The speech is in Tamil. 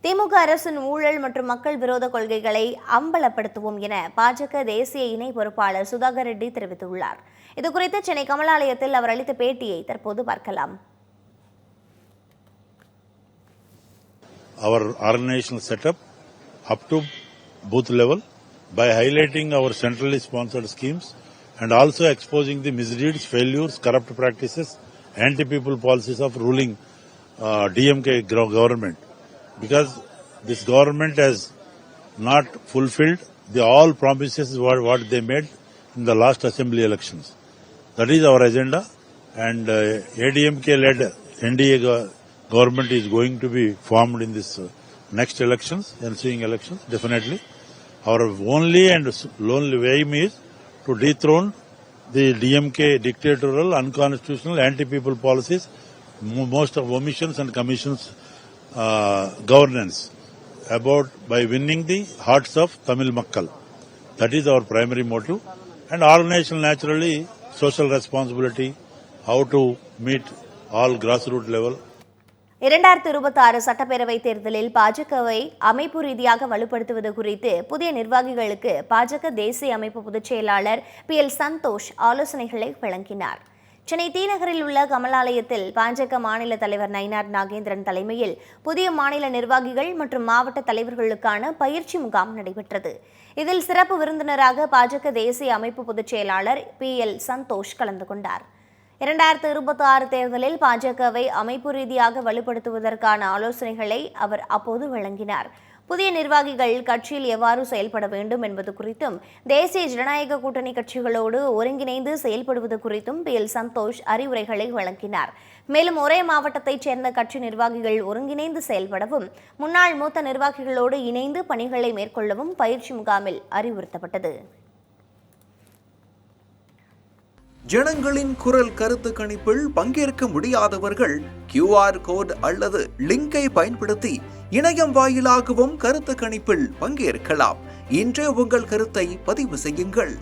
திமுக அரசின் ஊழல் மற்றும் மக்கள் விரோத கொள்கைகளை அம்பலப்படுத்துவோம் என பாஜக தேசிய இணை பொறுப்பாளர் சுதாகர் ரெட்டி தெரிவித்துள்ளார். இதுகுறித்து சென்னை கமலாலயத்தில் அவர் அளித்த பேட்டியை தற்போது பார்க்கலாம். Our organizational setup up to booth level by highlighting our centrally sponsored schemes and also exposing the misdeeds, failures, corrupt practices, anti-people policies of ruling DMK government. Because this government has not fulfilled all promises what they made in the last assembly elections. That is our agenda, and ADMK-led NDA government is going to be formed in this next elections, ensuing elections, definitely. Our only and lonely aim is to dethrone the DMK dictatorial, unconstitutional, anti-people policies, most of omissions and commissions governance by winning the hearts of Tamil Makkal. That is our primary motive. And organization naturally, social responsibility, how to meet all grassroots level. 2026 சட்டப்பேரவை தேர்தலில் பாஜகவை அமைப்பு ரீதியாக வலுப்படுத்துவது குறித்து புதிய நிர்வாகிகளுக்கு பாஜக தேசிய அமைப்பு பொதுச் செயலாளர் PL சந்தோஷ் ஆலோசனைகளை வழங்கினார். சென்னை தீநகரில் உள்ள கமலாலயத்தில் பாஜக மாநில தலைவர் நயினார் நாகேந்திரன் தலைமையில் புதிய மாநில நிர்வாகிகள் மற்றும் மாவட்ட தலைவர்களுக்கான பயிற்சி முகாம் நடைபெற்றது. இதில் சிறப்பு விருந்தினராக பாஜக தேசிய அமைப்பு பொதுச் செயலாளர் PL சந்தோஷ் கலந்து கொண்டார். 2026 தேர்தலில் பாஜகவை அமைப்பு ரீதியாக வலுப்படுத்துவதற்கான ஆலோசனைகளை அவர் அப்போது வழங்கினார். புதிய நிர்வாகிகள் கட்சியில் எவ்வாறு செயல்பட வேண்டும் என்பது குறித்தும் தேசிய ஜனநாயக கூட்டணி கட்சிகளோடு ஒருங்கிணைந்து செயல்படுவது குறித்தும் PL சந்தோஷ் அறிவுரைகளை வழங்கினார். மேலும் ஒரே மாவட்டத்தைச் சேர்ந்த கட்சி நிர்வாகிகள் ஒருங்கிணைந்து செயல்படவும் முன்னாள் மூத்த நிர்வாகிகளோடு இணைந்து பணிகளை மேற்கொள்ளவும் பயிற்சி முகாமில் அறிவுறுத்தப்பட்டது. ஜனங்களின் குரல் கருத்து கணிப்பில் பங்கேற்க முடியாதவர்கள் QR கோட் அல்லது லிங்கை பயன்படுத்தி இணையம் வாயிலாகவும் கருத்து கணிப்பில் பங்கேற்கலாம். இன்றே உங்கள் கருத்தை பதிவு செய்யுங்கள்.